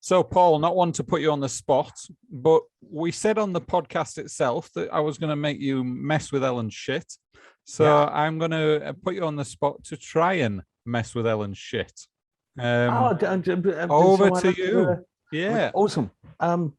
So, Paul, not one to put you on the spot, but we said on the podcast itself that I was going to make you mess with Ellan's shit. So I'm going to put you on the spot to try and mess with Ellan's shit. Over to you. Yeah. Awesome.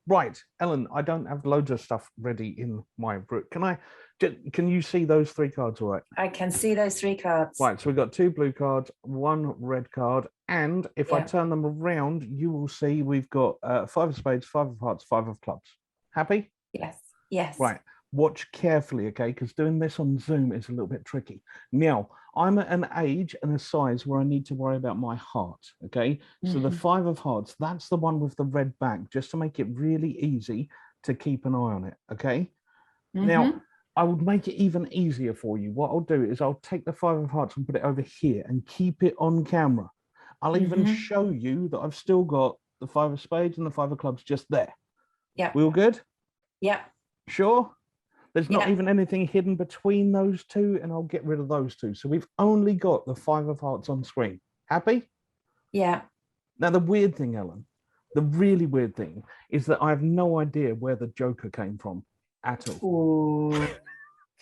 Right, Ellan, I don't have loads of stuff ready in my book. Can you see those 3 cards all right? I can see those 3 cards. Right, so we've got 2 blue cards, 1 red card, and if I turn them around, you will see we've got 5 of spades, 5 of hearts, 5 of clubs. Happy? Yes. Yes. Right. Watch carefully, okay? Because doing this on Zoom is a little bit tricky. Now, I'm at an age and a size where I need to worry about my heart, okay? So the 5 of hearts, that's the one with the red back, just to make it really easy to keep an eye on it, okay? Now, I would make it even easier for you. What I'll do is I'll take the 5 of hearts and put it over here and keep it on camera. I'll even show you that I've still got the 5 of spades and the 5 of clubs just there. Yeah. We all good? Yeah. Sure? There's not even anything hidden between those 2, and I'll get rid of those 2. So we've only got the 5 of hearts on screen. Happy? Yeah. Now, the weird thing, Ellan, the really weird thing is that I have no idea where the Joker came from at all. Ooh,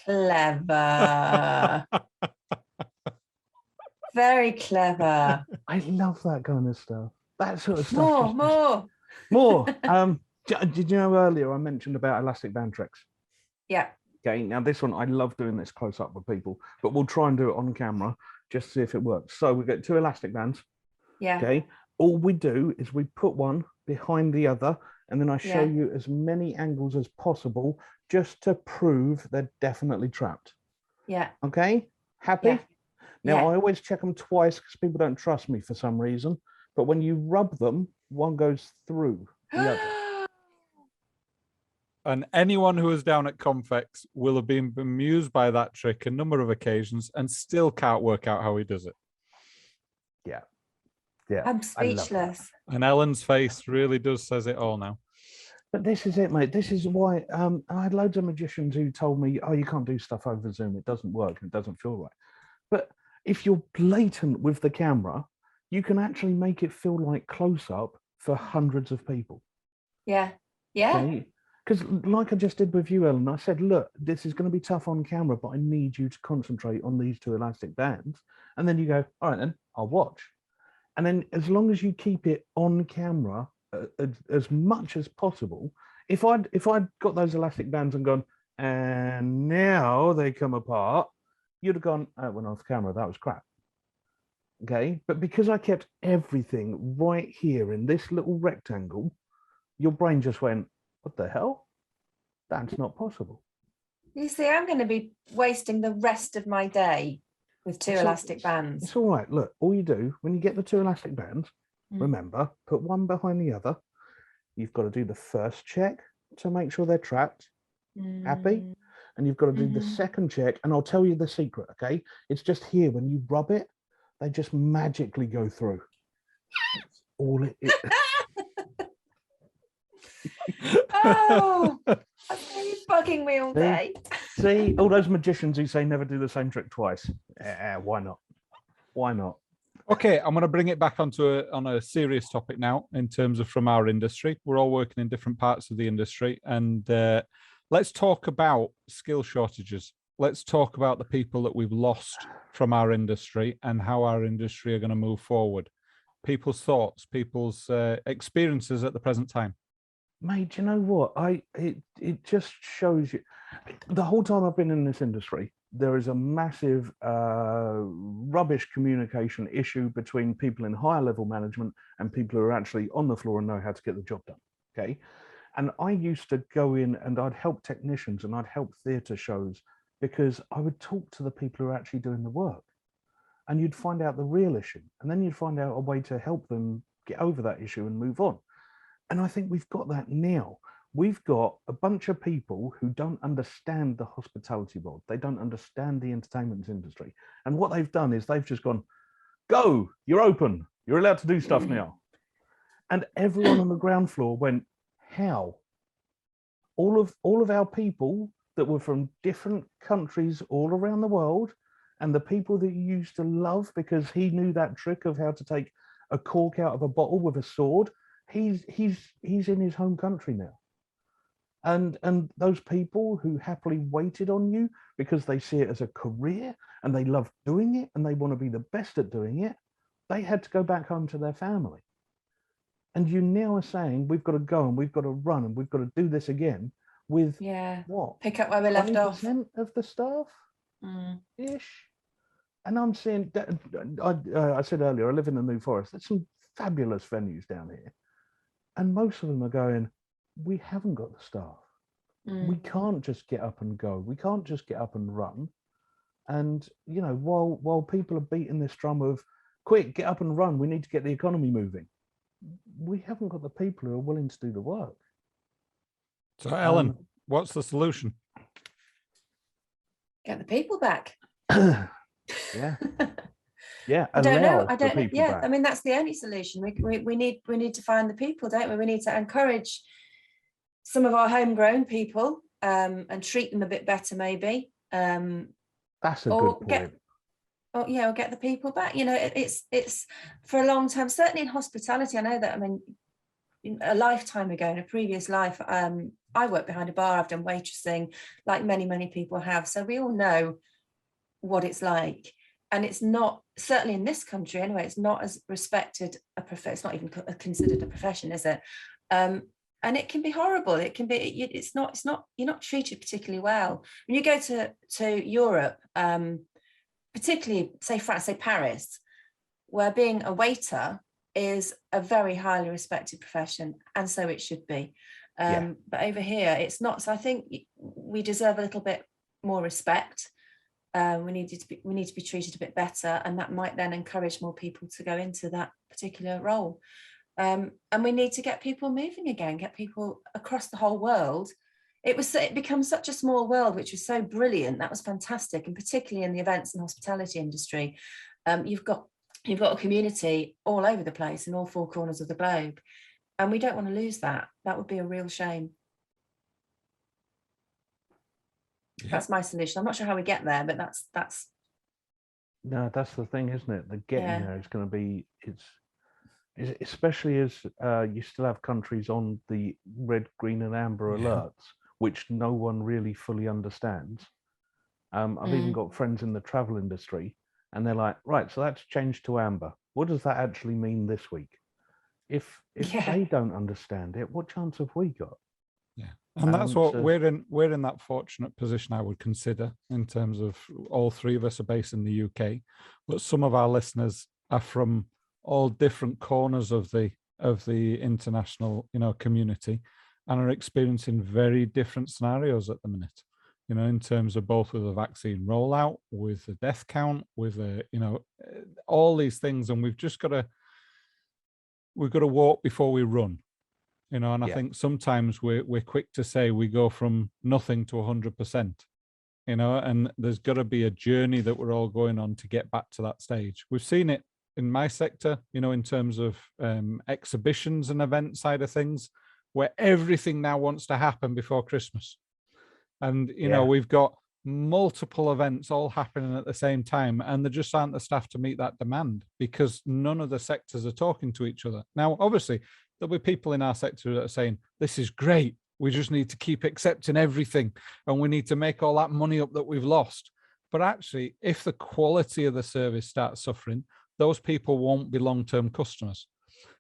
clever. Very clever. I love that kind of stuff. That sort of stuff. More. Did you know earlier I mentioned about elastic band tricks? Yeah. Okay, now this one, I love doing this close up with people, but we'll try and do it on camera just to see if it works. So we get 2 elastic bands. Yeah. Okay. All we do is we put one behind the other, and then I show you as many angles as possible just to prove they're definitely trapped. Yeah. Okay. Happy? Yeah. Now, I always check them twice because people don't trust me for some reason. But when you rub them, one goes through the other. And anyone who was down at Confex will have been bemused by that trick a number of occasions and still can't work out how he does it. Yeah. Yeah. I'm speechless. And Ellan's face really does says it all now. But this is it, mate. This is why I had loads of magicians who told me, oh, you can't do stuff over Zoom. It doesn't work. It doesn't feel right. But if you're blatant with the camera, you can actually make it feel like close up for hundreds of people. Yeah. Yeah. Okay? Because like I just did with you, Ellan, I said, look, this is going to be tough on camera, but I need you to concentrate on these 2 elastic bands. And then you go, all right, then I'll watch. And then as long as you keep it on camera as much as possible, if I'd got those elastic bands and gone, and now they come apart, you'd have gone, oh, when off camera, that was crap. Okay. But because I kept everything right here in this little rectangle, your brain just went, what the hell? That's not possible. You see, I'm going to be wasting the rest of my day with 2 elastic bands. It's all right. Look, all you do when you get the 2 elastic bands, remember, put one behind the other. You've got to do the first check to make sure they're trapped. Happy? And you've got to do the second check. And I'll tell you the secret, okay? It's just here. When you rub it, they just magically go through. All it is. Oh, that's really bugging me all day. See, all those magicians who say never do the same trick twice. Why not? Why not? Okay, I'm going to bring it back on a serious topic now in terms of from our industry. We're all working in different parts of the industry, and let's talk about skill shortages. Let's talk about the people that we've lost from our industry and how our industry are going to move forward. People's thoughts, people's experiences at the present time. Mate, you know what? It just shows you. The whole time I've been in this industry, there is a massive rubbish communication issue between people in higher level management and people who are actually on the floor and know how to get the job done. Okay. And I used to go in and I'd help technicians and I'd help theatre shows because I would talk to the people who are actually doing the work, and you'd find out the real issue, and then you'd find out a way to help them get over that issue and move on. And I think we've got that now. We've got a bunch of people who don't understand the hospitality world. They don't understand the entertainment industry. And what they've done is they've just gone, go, you're open. You're allowed to do stuff now. And everyone on the ground floor went, how? All of our people that were from different countries all around the world, and the people that you used to love because he knew that trick of how to take a cork out of a bottle with a sword He's in his home country now. And those people who happily waited on you because they see it as a career and they love doing it and they want to be the best at doing it, they had to go back home to their family. And you now are saying we've got to go and we've got to run and we've got to do this again with what? Pick up where we left off. 20% of the staff ish. And I'm seeing that, I said earlier, I live in the New Forest. There's some fabulous venues down here. And most of them are going, we haven't got the staff. We can't just get up and go. We can't just get up and run. And, you know, while people are beating this drum of, quick, get up and run, we need to get the economy moving, we haven't got the people who are willing to do the work. So, Ellan, what's the solution? Get the people back. Yeah. Yeah. I don't know. Yeah, back. I mean, that's the only solution. We need to find the people, don't we? We need to encourage some of our homegrown people and treat them a bit better, maybe. That's a good point. Or get the people back. You know, it's for a long time, certainly in hospitality. I know that, I mean, a lifetime ago, in a previous life, I worked behind a bar. I've done waitressing, like many people have. So we all know what it's like. And it's not, certainly in this country anyway, it's not as respected a profession. It's not even considered a profession, is it? And it can be horrible. It can be, it's not, you're not treated particularly well. When you go to Europe, particularly say France, say Paris, where being a waiter is a very highly respected profession, and so it should be. But over here, it's not. So I think we deserve a little bit more respect. We need to be treated a bit better, and that might then encourage more people to go into that particular role. And we need to get people moving again, get people across the whole world. It becomes such a small world, which was so brilliant. That was fantastic, and particularly in the events and hospitality industry, you've got a community all over the place in all four corners of the globe, and we don't want to lose that. That would be a real shame. Yeah. That's my solution. I'm not sure how we get there, but that's. No, that's the thing, isn't it? The getting there is going to be especially as you still have countries on the red, green, and amber alerts, which no one really fully understands. I've even got friends in the travel industry, and they're like, right, so that's changed to amber. What does that actually mean this week? If they don't understand it, what chance have we got? Yeah, and that's what we're in that fortunate position, I would consider, in terms of all three of us are based in the UK, but some of our listeners are from all different corners of the international, community, and are experiencing very different scenarios at the minute, in terms of both with the vaccine rollout, with the death count, with all these things, and we've got to walk before we run, and I think sometimes we're quick to say we go from nothing to 100%, and there's got to be a journey that we're all going on to get back to that stage. We've seen it in my sector, in terms of exhibitions and event side of things, where everything now wants to happen before Christmas. And, we've got multiple events all happening at the same time, and there just aren't the staff to meet that demand because none of the sectors are talking to each other. Now, obviously, there'll be people in our sector that are saying, this is great. We just need to keep accepting everything, and we need to make all that money up that we've lost. But actually, if the quality of the service starts suffering, those people won't be long-term customers,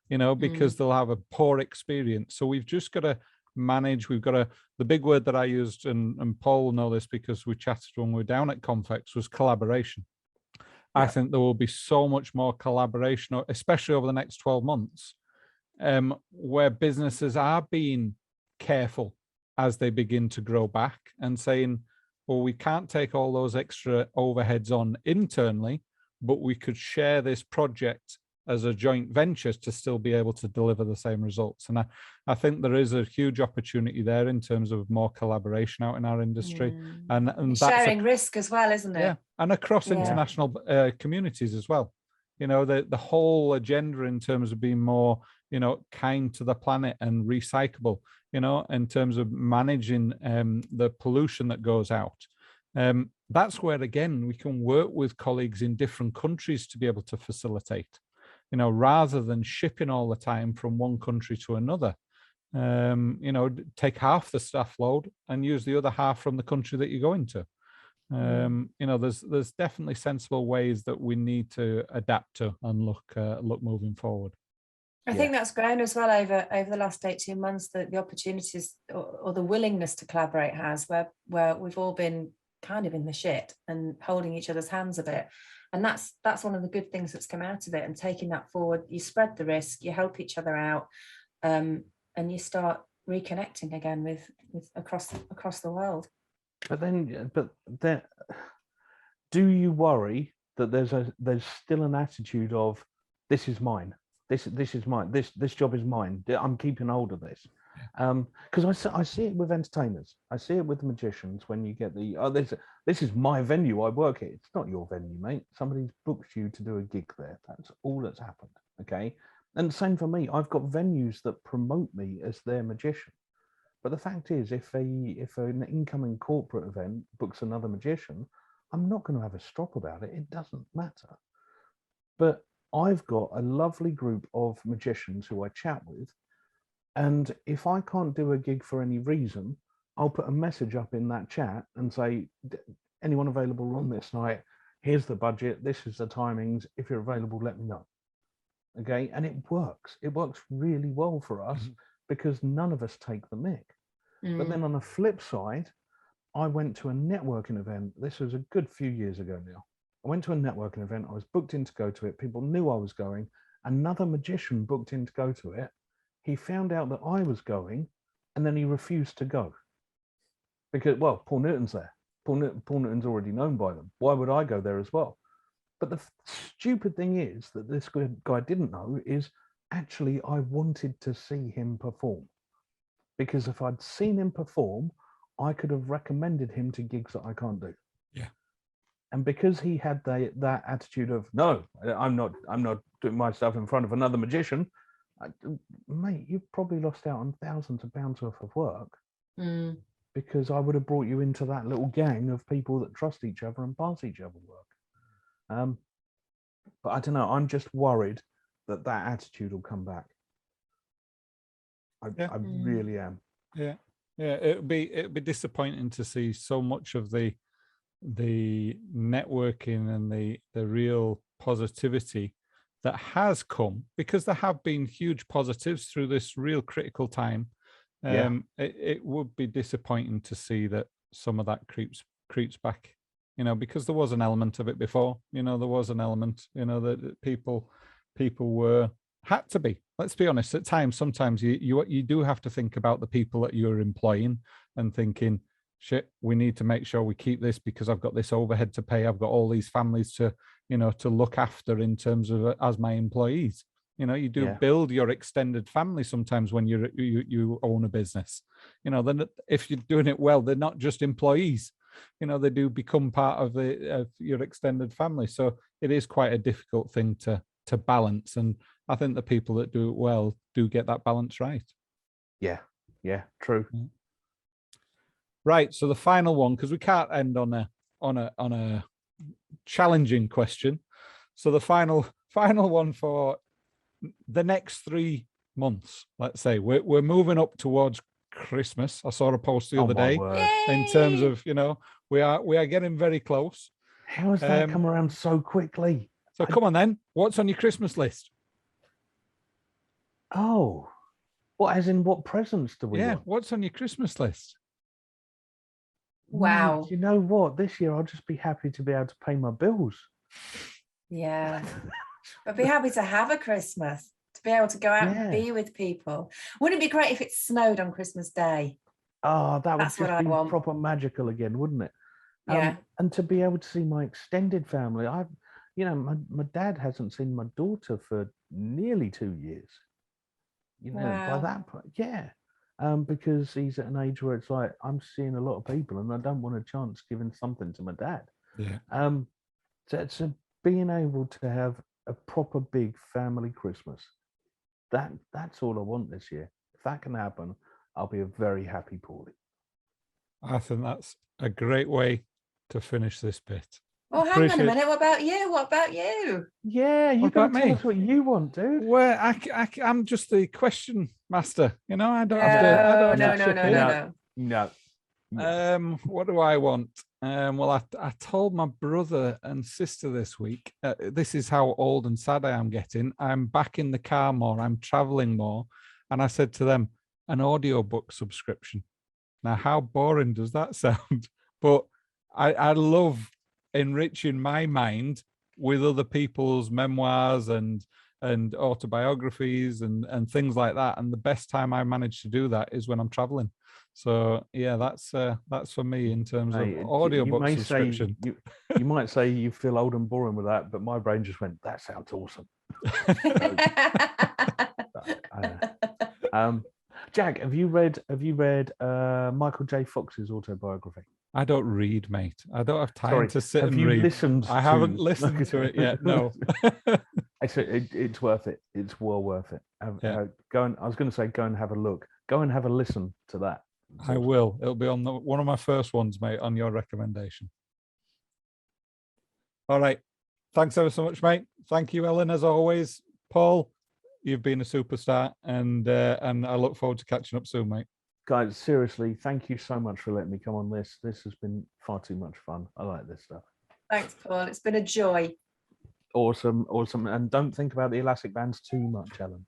because they'll have a poor experience. So we've just got to manage. The big word that I used, and Paul will know this because we chatted when we were down at Confex, was collaboration. Yeah. I think there will be so much more collaboration, especially over the next 12 months, where businesses are being careful as they begin to grow back and saying, well, we can't take all those extra overheads on internally, but we could share this project as a joint venture to still be able to deliver the same results. And I think there is a huge opportunity there in terms of more collaboration out in our industry. And sharing risk as well, isn't it? Yeah, and across international communities as well. The whole agenda in terms of being more, kind to the planet and recyclable, in terms of managing the pollution that goes out. That's where, again, we can work with colleagues in different countries to be able to facilitate. you know, rather than shipping all the time from one country to another. You know, take half the staff load and use the other half from the country that you're going to. You know, there's definitely sensible ways that we need to adapt to and look moving forward. I think that's grown as well over the last 18 months, that the opportunities or the willingness to collaborate has, where we've all been kind of in the shit and holding each other's hands a bit. And that's one of the good things that's come out of it, and taking that forward. You spread the risk, you help each other out, and you start reconnecting again with across the world. But then do you worry that there's still an attitude of, this is mine, this is mine, this job is mine, I'm keeping hold of this? Because I see it with entertainers, I see it with magicians. When you get the, oh, this is my venue, I work here. It's not your venue, mate. Somebody's booked you to do a gig there. That's all that's happened. Okay. And the same for me. I've got venues that promote me as their magician. But the fact is, if an incoming corporate event books another magician, I'm not going to have a strop about it. It doesn't matter. But I've got a lovely group of magicians who I chat with. And if I can't do a gig for any reason, I'll put a message up in that chat and say, anyone available on this night? Here's the budget. This is the timings. If you're available, let me know. Okay. And it works. It works really well for us because none of us take the mick. But then on the flip side, I went to a networking event. This was a good few years ago now. I went to a networking event. I was booked in to go to it. People knew I was going. Another magician booked in to go to it. He found out that I was going, and then he refused to go. Because, well, Paul Newton's there. Paul Newton's already known by them. Why would I go there as well? But the stupid thing is that this guy didn't know is actually I wanted to see him perform. Because if I'd seen him perform, I could have recommended him to gigs that I can't do. Yeah. And because he had that attitude of, no, I'm not doing my stuff in front of another magician, mate, you've probably lost out on thousands of pounds worth of work because I would have brought you into that little gang of people that trust each other and pass each other work. But I don't know. I'm just worried that attitude will come back. I really am. Yeah. It'd be disappointing to see so much of the networking and the real positivity that has come, because there have been huge positives through this real critical time. It would be disappointing to see that some of that creeps back, you know, because there was an element of it before, you know, there was an element, you know, that people had to be, let's be honest, at times, sometimes you do have to think about the people that you're employing and thinking, shit, we need to make sure we keep this because I've got this overhead to pay. I've got all these families to, you know, to look after in terms of as my employees. You know, you do build your extended family sometimes when you own a business. You know, then if you're doing it well, they're not just employees. You know, they do become part of your extended family. So it is quite a difficult thing to balance. And I think the people that do it well do get that balance right. Yeah, true. Right. So the final one, because we can't end on a challenging question. So the final one for the next 3 months, let's say we're moving up towards Christmas. I saw a post the other day in terms of, you know, we are getting very close. How has that come around so quickly? So come on then, what's on your Christmas list? Oh, what, as in what presents do we want? What's on your Christmas list? Wow. You know what? This year I'll just be happy to be able to pay my bills. Yeah. But be happy to have a Christmas, to be able to go out and be with people. Wouldn't it be great if it snowed on Christmas Day? Oh, that's what I want. Proper magical again, wouldn't it? Yeah. And to be able to see my extended family. My dad hasn't seen my daughter for nearly 2 years. You know, by that point, because he's at an age where it's like I'm seeing a lot of people, and I don't want a chance giving something to my dad. Yeah. So being able to have a proper big family Christmas, that's all I want this year. If that can happen, I'll be a very happy Paulie. I think that's a great way to finish this bit. Oh, hang on a minute. What about you? What about you? Yeah, you What got to about tell me? us what you want, dude. Well, I'm just the question master. You know, I don't have to. I don't No, have to no, chip no, in. no, no. No. What do I want? Well, I told my brother and sister this week, this is how old and sad I am getting. I'm back in the car more, I'm traveling more. And I said to them, an audiobook subscription. Now, how boring does that sound? But I love enriching my mind with other people's memoirs and autobiographies and things like that. And the best time I manage to do that is when I'm traveling. So yeah, that's for me in terms of audiobook subscription. You might say you feel old and boring with that, but my brain just went, that sounds awesome. Jack, have you read Michael J. Fox's autobiography? I don't read, mate. I don't have time to sit and read. Have you listened? I haven't listened to it yet. No. It's worth it. It's well worth it. Yeah. Go and I was going to say, go and have a look. Go and have a listen to that. I will. It'll be on one of my first ones, mate, on your recommendation. All right. Thanks ever so much, mate. Thank you, Ellan, as always. Paul, you've been a superstar, and I look forward to catching up soon, mate. Guys, seriously, thank you so much for letting me come on this. This has been far too much fun. I like this stuff. Thanks, Paul. It's been a joy. Awesome. And don't think about the elastic bands too much, Ellan.